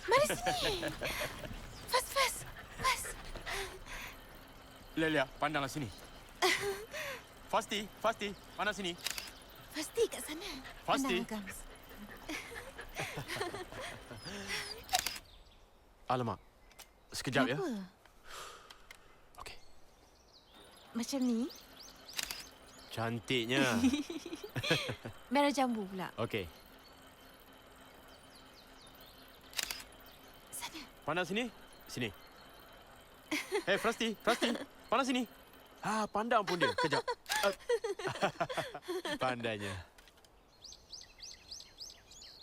Mari sini. Fast. Lelia, pandanglah sini. Fasti, pandang sini. Fasti kat sana. Fasti. Pandang, Agams. Alamak. Sekejap ya. Kenapa? Okey. Macam ni? Cantiknya. Merah jambu pula. Okey. Sana. Pandang sini. Sini. Hei, Fasti. Pandang sini. Pandang pun dia. Kejap. Pandainya.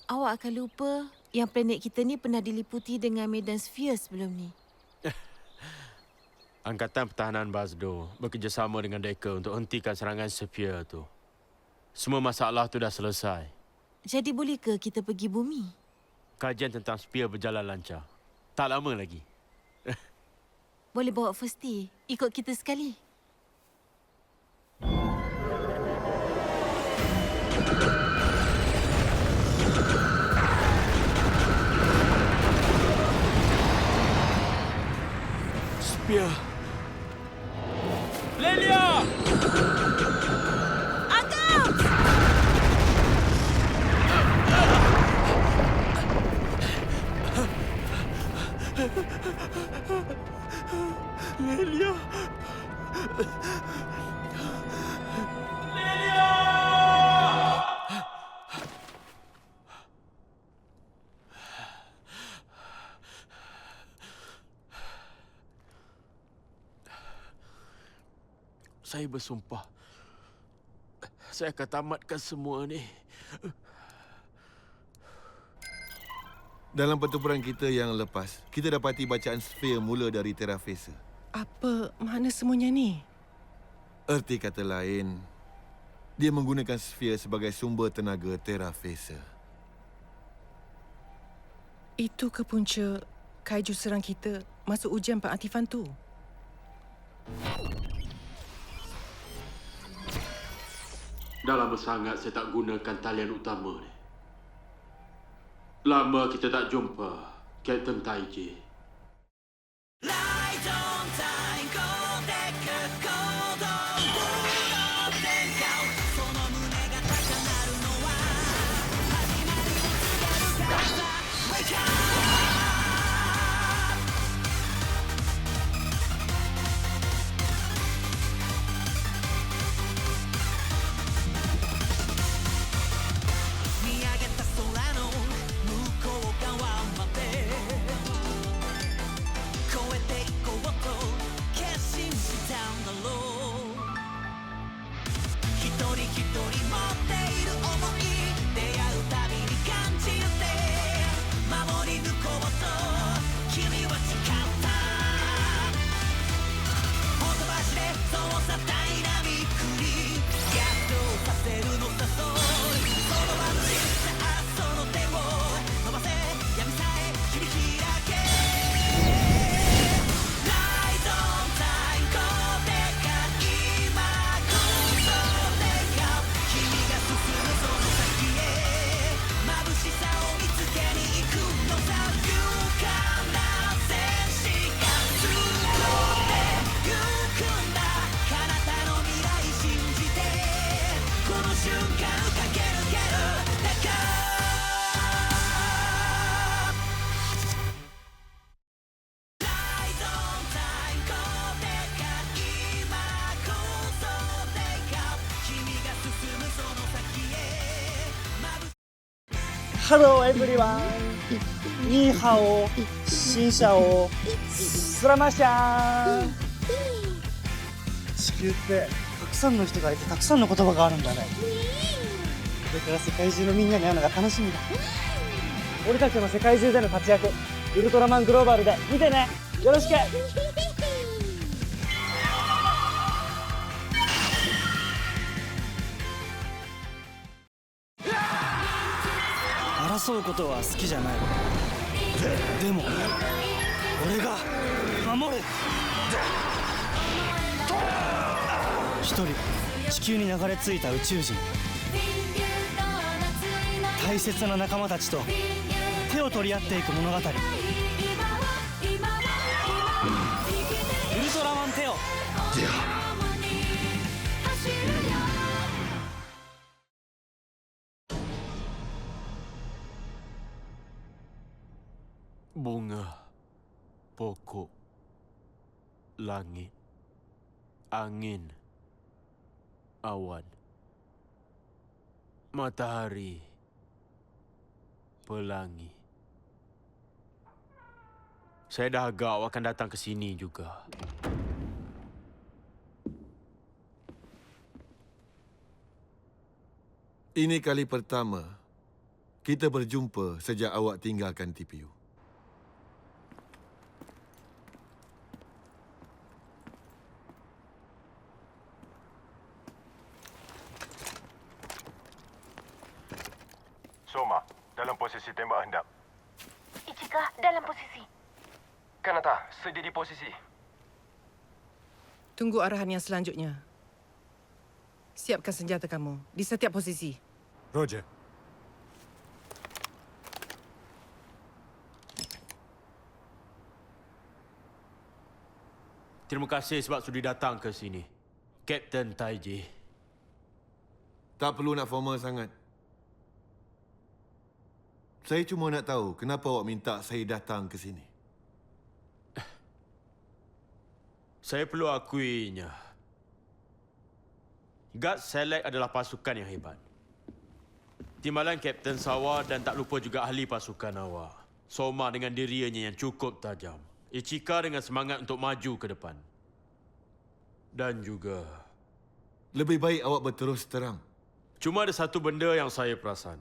Awak akan lupa yang planet kita ni pernah diliputi dengan medan sphere sebelum ni. Angkatan Pertahanan Bazdo bekerjasama dengan Decker untuk hentikan serangan sphere tu. Semua masalah tu dah selesai. Jadi boleh ke kita pergi bumi? Kajian tentang sphere berjalan lancar. Tak lama lagi. Boleh bawa Fasti ikut kita sekali. Sphere. Lelia! Agams! Lelia! Saya bersumpah, saya akan tamatkan semua ni. Dalam pertempuran kita yang lepas, kita dapati bacaan sphere mula dari Terrafesa. Apa makna semuanya ni? Erti kata lain, dia menggunakan sphere sebagai sumber tenaga Terrafesa. Itu ke punca kaiju serang kita masuk ujian pengaktifan tu? Dah lama sangat saya tak gunakan talian utama ni. Lama kita tak jumpa, Captain Taiji. Hello everyone! ニーハオ、シンシャオ、スラマシャン。地球ってたくさんの人がいてたくさんの言葉があるんだね。これから世界中のみんなに会うのが楽しみだ。俺たちの世界中での活躍、ウルトラマングローバルで見てね。よろしく。争うことは好きじゃない。でも俺が守る。一人地球に流れ着いた宇宙人、大切な仲間たちと手を取り合っていく物語。ウルトラマンテオ。Bunga, pokok, langit, angin, awan, matahari, pelangi. Saya dah agak awak akan datang ke sini juga. Ini kali pertama kita berjumpa sejak awak tinggalkan TPU. Soma, dalam posisi tembak hendak. Ichika dalam posisi. Kanata, sedia di posisi. Tunggu arahan yang selanjutnya. Siapkan senjata kamu di setiap posisi. Roger. Terima kasih sebab sudi datang ke sini, Kapten Taiji. Tak perlu nak formal sangat. Saya cuma nak tahu kenapa awak minta saya datang ke sini. Saya perlu akuinya. Guard Select adalah pasukan yang hebat. Timbalan Kapten Sawa dan tak lupa juga ahli pasukan awak. Soma dengan dirinya yang cukup tajam. Ichika dengan semangat untuk maju ke depan. Dan juga... Lebih baik awak berterus terang. Cuma ada satu benda yang saya perasan.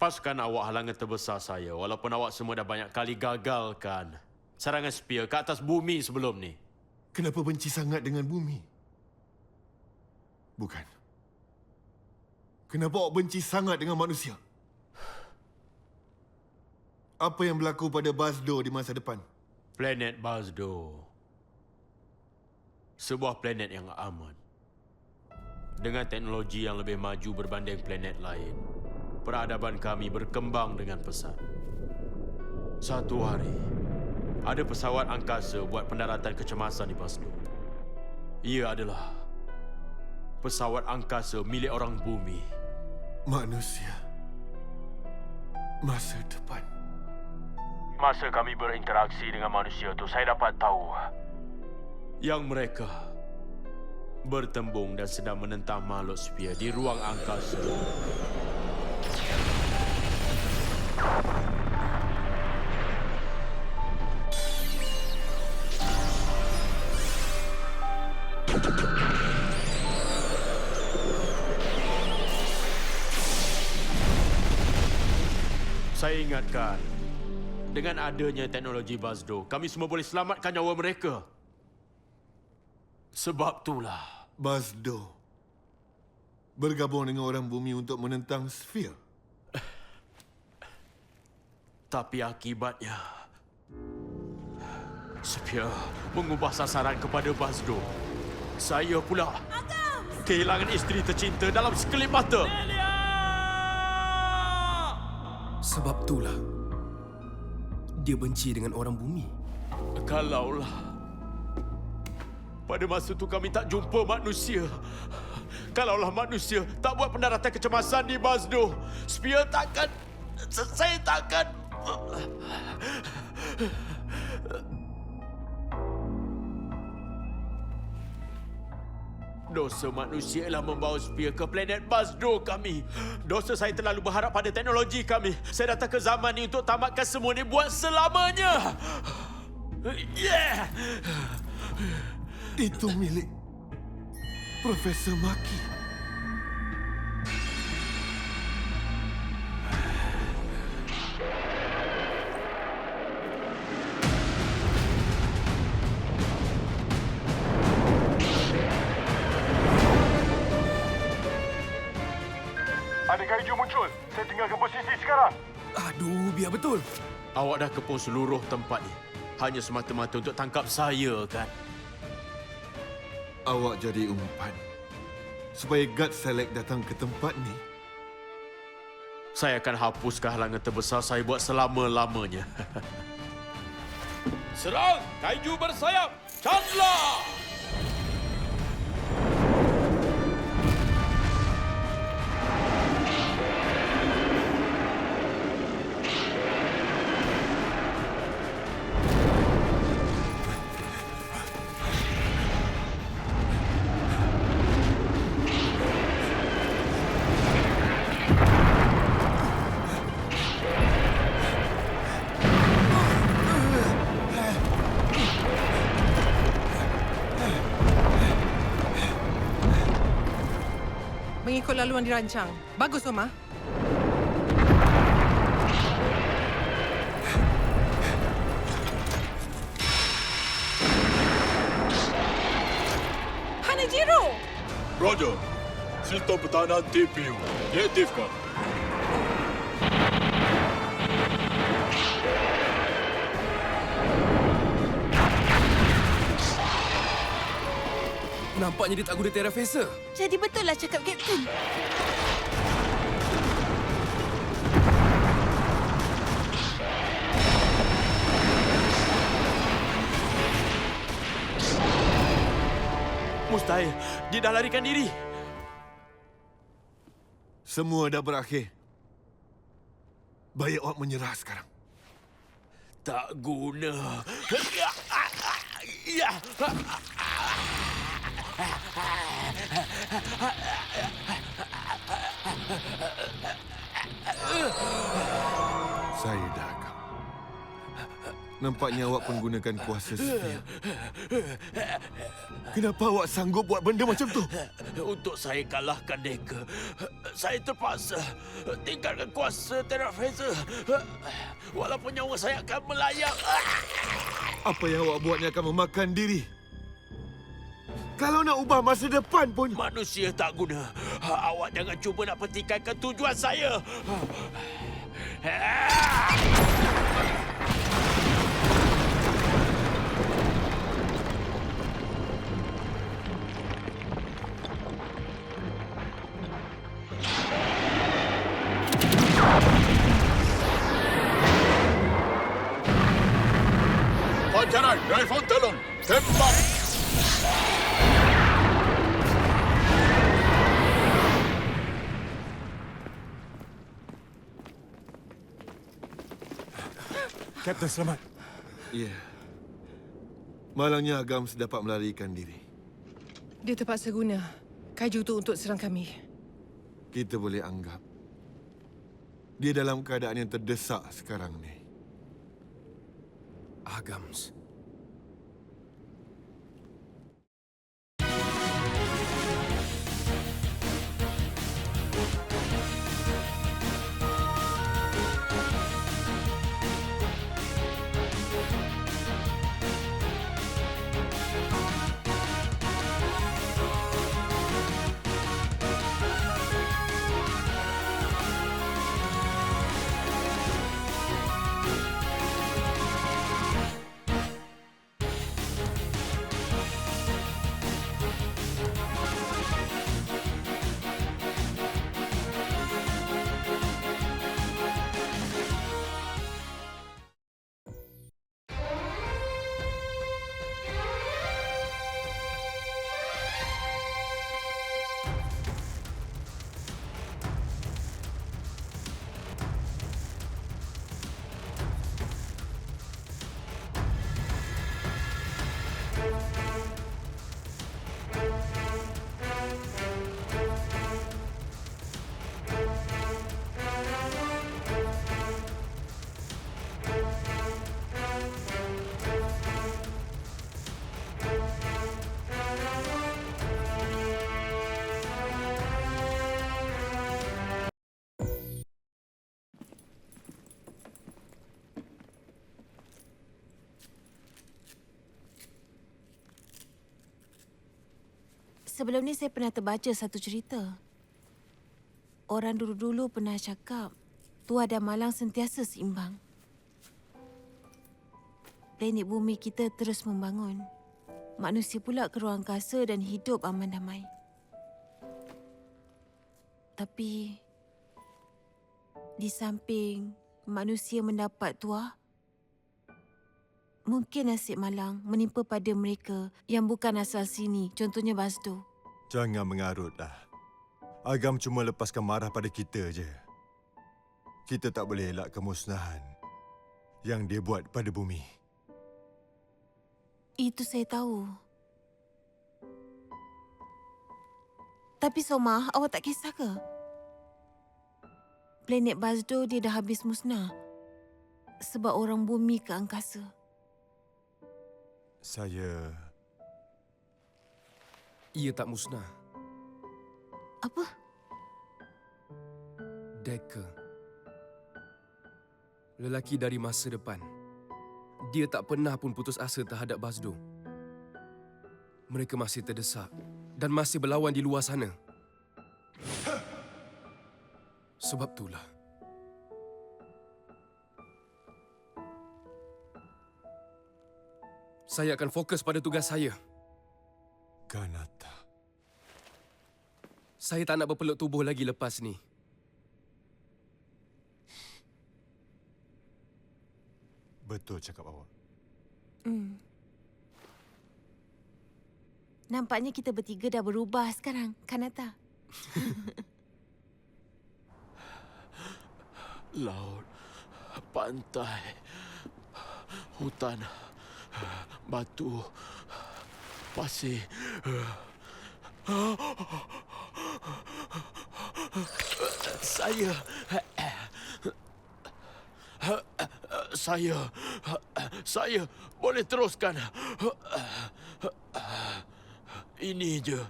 Pasukan awak halangan terbesar saya, walaupun awak semua dah banyak kali gagalkan serangan spear ke atas bumi sebelum ni. Kenapa benci sangat dengan bumi? Bukan. Kenapa awak benci sangat dengan manusia? Apa yang berlaku pada Bazdo di masa depan? Planet Bazdo. Sebuah planet yang aman. Dengan teknologi yang lebih maju berbanding planet lain. Peradaban kami berkembang dengan pesat. Satu hari, ada pesawat angkasa buat pendaratan kecemasan di Bazdo. Ia adalah pesawat angkasa milik orang bumi. Manusia. Masa depan. Masa kami berinteraksi dengan manusia itu, saya dapat tahu yang mereka bertembung dan sedang menentang makhluk spear di ruang angkasa. Saya ingatkan, dengan adanya teknologi Bazdo, kami semua boleh selamatkan nyawa mereka. Sebab itulah Bazdo bergabung dengan orang bumi untuk menentang Sphere. Tapi akibatnya, Sphere mengubah sasaran kepada Bazdo. Saya pula kehilangan isteri tercinta dalam sekelip mata. Sebab itulah dia benci dengan orang bumi. Kalaulah pada masa itu kami tak jumpa manusia. Kalaulah manusia tak buat pendaratan kecemasan di Bazdo, Sphere takkan... Saya takkan... Dosa manusia ialah membawa Sphere ke planet Bazdo kami. Dosa saya terlalu berharap pada teknologi kami. Saya datang ke zaman ini untuk tamatkan semua ini buat selamanya. Yeah! Itu milik Profesor Maki. Ada kaiju muncul. Saya tinggalkan posisi sekarang. Aduh, biar betul. Awak dah kepung seluruh tempat ni hanya semata-mata untuk tangkap saya, kan? Awak jadi umpan supaya Guard Select datang ke tempat ni. Saya akan hapuskan halangan terbesar saya buat selama-lamanya. Serang kaiju bersayap Chandler! Mengikut laluan dirancang. Bagus, Oma. Hanejiro! Roger. Sistem pertahanan TPU. Diaktifkan. Nampaknya dia tak guna Terra Phaser. Jadi betul lah cakap Kapten. Mustahil. Dia dah larikan diri. Semua dah berakhir. Baik awak menyerah sekarang. Tak guna. Ya. Saya dah agak. Nampaknya awak pun gunakan kuasa sphere. Kenapa awak sanggup buat benda macam tu? Untuk saya kalahkan Decker, saya terpaksa tinggalkan kuasa Terra Phaser. Walaupun nyawa saya akan melayang. Apa yang awak buat ni akan memakan diri. Kalau nak ubah masa depan pun... Manusia tak guna. Awak jangan cuba nak pertikaikan tujuan saya. Pancaran, rifle talon. Tembak. Kapten, selamat. Ya. Malangnya Agams dapat melarikan diri. Dia terpaksa guna kaiju tu untuk serang kami. Kita boleh anggap dia dalam keadaan yang terdesak sekarang ni. Agams. Sebelum ni saya pernah terbaca satu cerita. Orang dulu-dulu pernah cakap, Tua dan Malang sentiasa seimbang. Planet bumi kita terus membangun. Manusia pula ke ruang angkasa dan hidup aman damai. Tapi Di samping manusia mendapat tuah, mungkin nasib malang menimpa pada mereka yang bukan asal sini, contohnya Basdo. Jangan mengarutlah. Agam cuma lepaskan marah pada kita je. Kita tak boleh elak kemusnahan yang dia buat pada bumi. Itu saya tahu. Tapi Soma, awak tak kisah ke? Planet Basdo dia dah habis musnah sebab orang bumi ke angkasa. Ia tak musnah. Apa? Decker. Lelaki dari masa depan. Dia tak pernah pun putus asa terhadap Basdo. Mereka masih terdesak dan masih berlawan di luar sana. Sebab itulah. Saya akan fokus pada tugas saya. Kanata. Saya tak nak berpeluk tubuh lagi lepas ni. Betul cakap awak. Nampaknya kita bertiga dah berubah sekarang, Kanata. Laut, pantai, hutan, batu, pasir. Saya boleh teruskan. Ini je.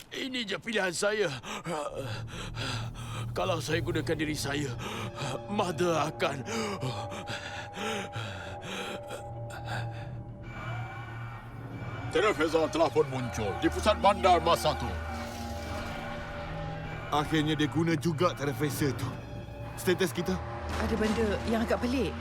Ini je pilihan saya. Kalau saya gunakan diri saya, Mother akan... Terafeza telah pun muncul di pusat bandar masa tu. Akhirnya dia guna juga Terafeza tu. Status kita? Ada benda yang agak pelik.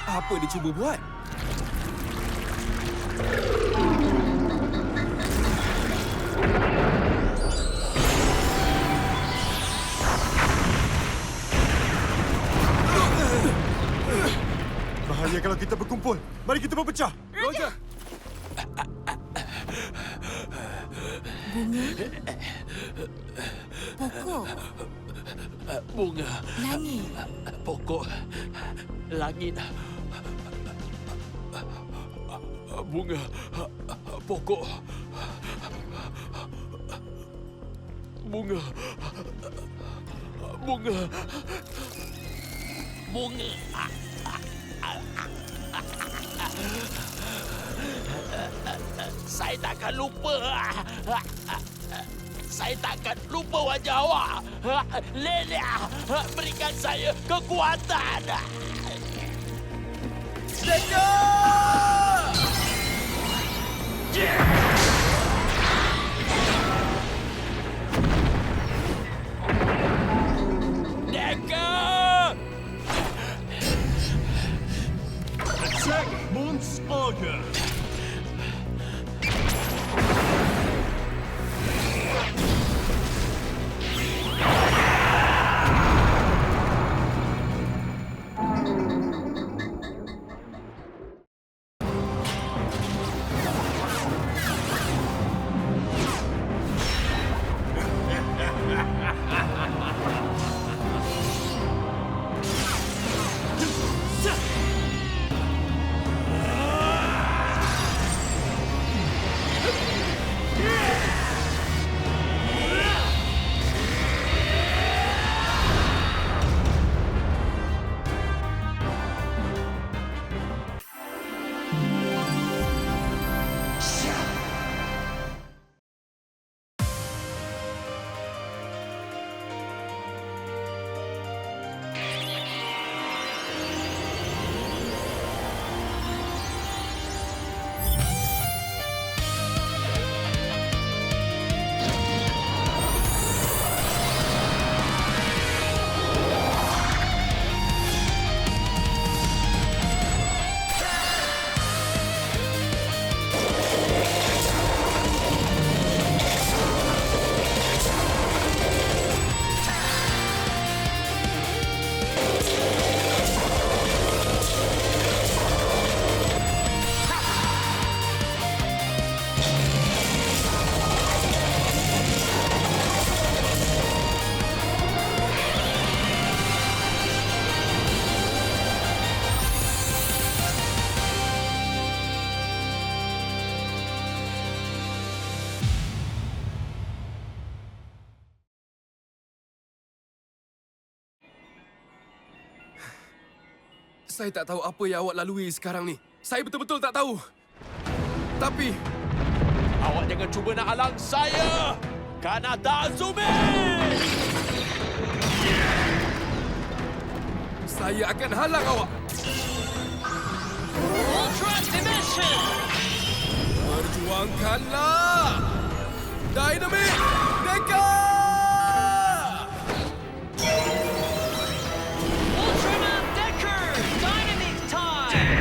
Apa dia cuba buat? Bahaya kalau kita berkumpul. Mari kita berpecah. Roger! Pokok, Bunga, langit. pokok, langit. Bunga, pokok. Bunga. Bunga. Bunga. Saya takkan lupa. Saya takkan lupa wajah awak. Lelia, berikan saya kekuatan. Decker! Attack Mons Auger. Saya tak tahu apa yang awak lalui sekarang ni. Saya betul-betul tak tahu. Tapi Awak jangan cuba nak halang saya! Kanata Azumi! saya akan halang awak. Ultra Dimension! Perjuangkanlah! Dynamic Deka! Ultraman Decker! Dynamic Time!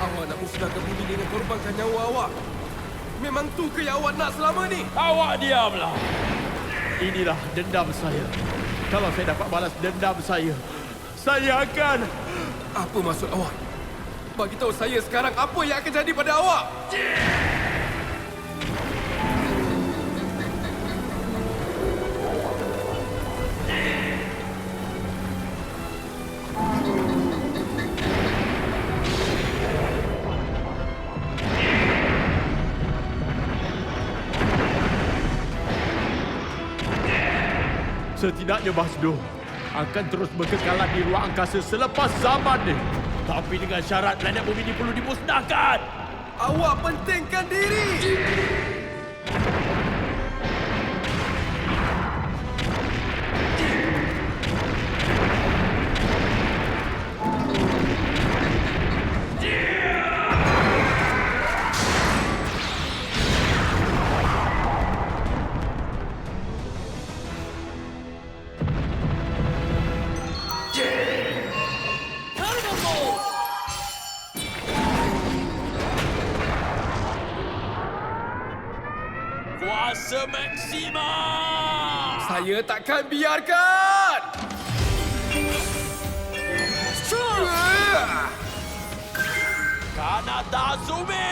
Awak nak musnahkan bumi dengan korbankan nyawa awak. Memang tu ke yang awak nak selama ni? Awak diamlah! Inilah dendam saya. Kalau saya dapat balas dendam saya akan... Apa maksud awak? Bagi tahu saya sekarang apa yang akan jadi pada awak. Setidaknya Basdo akan terus berkekalan di ruang angkasa selepas zaman ni. Tapi dengan syarat planet bumi ini perlu dimusnahkan. Awak pentingkan diri. Kuasa maksima! Saya takkan biarkan. Kanata Azumi!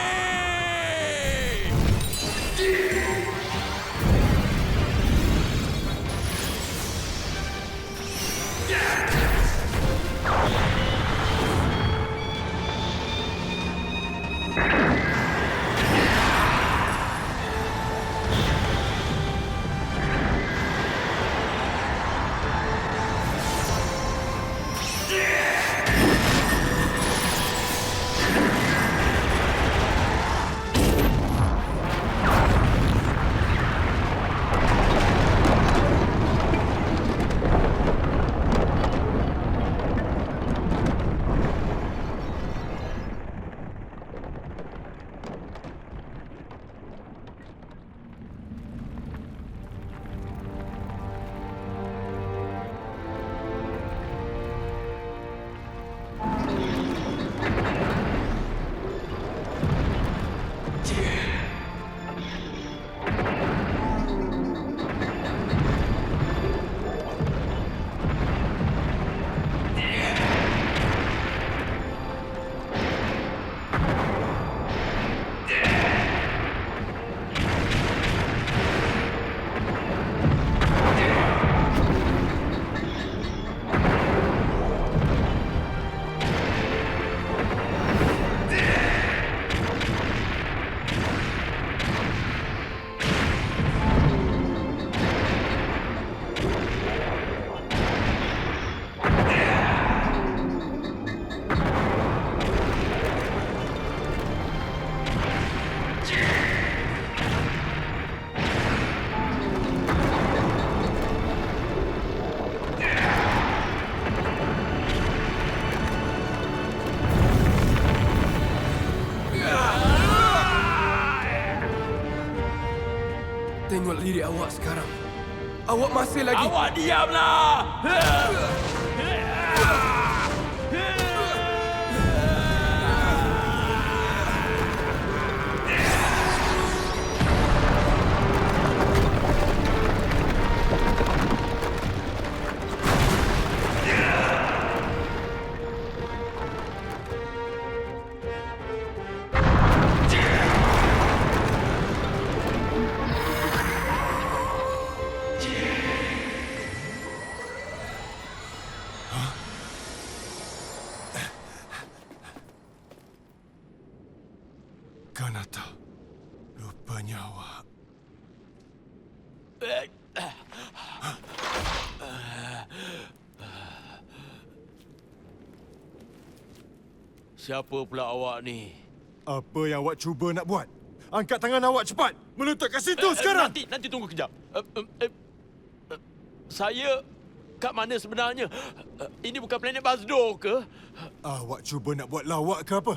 Tengok diri awak sekarang. Awak masih lagi... Awak diamlah! Kanata, rupanya awak. Siapa pula awak ni? Apa yang awak cuba nak buat? Angkat tangan awak cepat! Melutut kat situ sekarang! Nanti tunggu kejap. Saya kat mana sebenarnya? Ini bukan planet Basdo ke? Awak cuba nak buat lawak ke apa?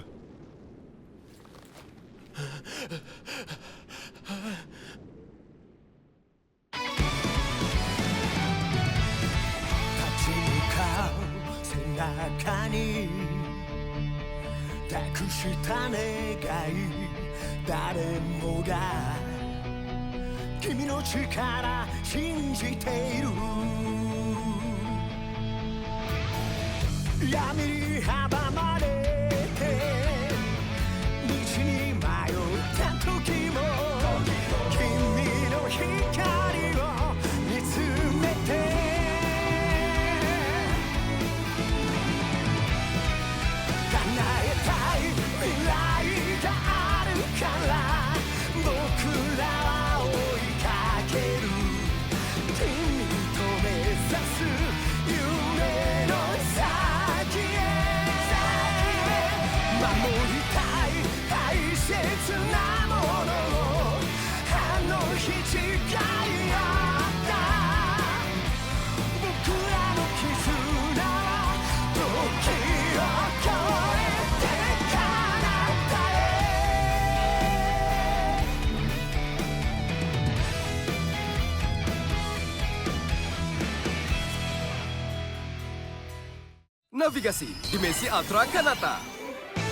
Navigasi Dimensi Ultra Kanata.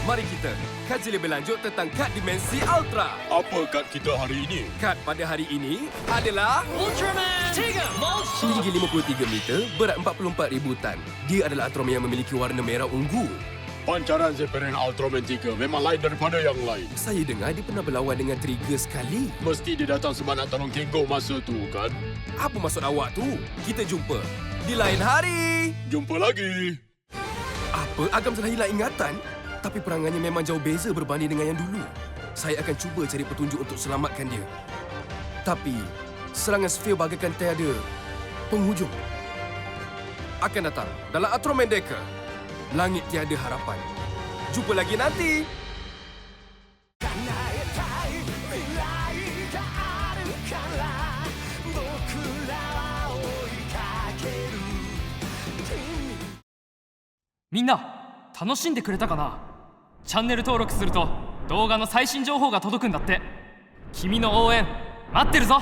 Mari kita kaji lebih lanjut tentang kad Dimensi Ultra. Apa kad kita hari ini? Kad pada hari ini adalah Ultraman Tiga Monster. tinggi 53 meter, berat 44,000 tan. Dia adalah Ultraman yang memiliki warna merah ungu. Pancaran Zeppelin Ultraman 3 memang lain daripada yang lain. Saya dengar dia pernah berlawan dengan Trigger sekali. Mesti dia datang sebab nak tolong Kengo masa tu, kan? Apa maksud awak tu? Kita jumpa di lain hari. Jumpa lagi. Apa? Agam telah hilang ingatan? Tapi perangannya memang jauh beza berbanding dengan yang dulu. Saya akan cuba cari petunjuk untuk selamatkan dia. Tapi, serangan Sphere bagaikan tiada penghujung. Akan datang dalam Ultraman Decker. Langit tiada harapan. Jumpa lagi nanti. Minna, 楽しんでくれたかな？チャンネル登録すると動画の最新情報が届くんだって。君の応援待ってるぞ。